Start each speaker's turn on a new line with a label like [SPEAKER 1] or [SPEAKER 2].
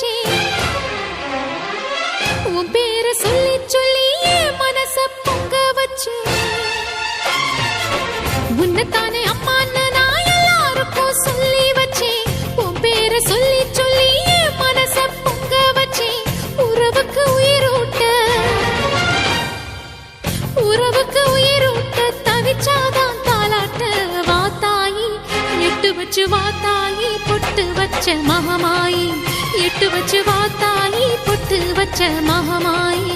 [SPEAKER 1] வச்சே உன் பேரை சொல்லி சொல்லி மனச பொங்க வச்சே உன்னைத்தானே அம்மான்னு நான் எல்லாருக்கும் சொல்லி வச்சே உன் பேரை சொல்லி சொல்லி மனச பொங்க வச்சே உறவுக்கு உயிரூட்ட தவிச்சாதான் தாலாட்ட வாத்தாயி எட்டு வச்சு வாத்தாயி பொட்டு வச்ச மகமாயி எட்டு வச்சு வாத்தாயி பொட்டு வச்ச மகமாயி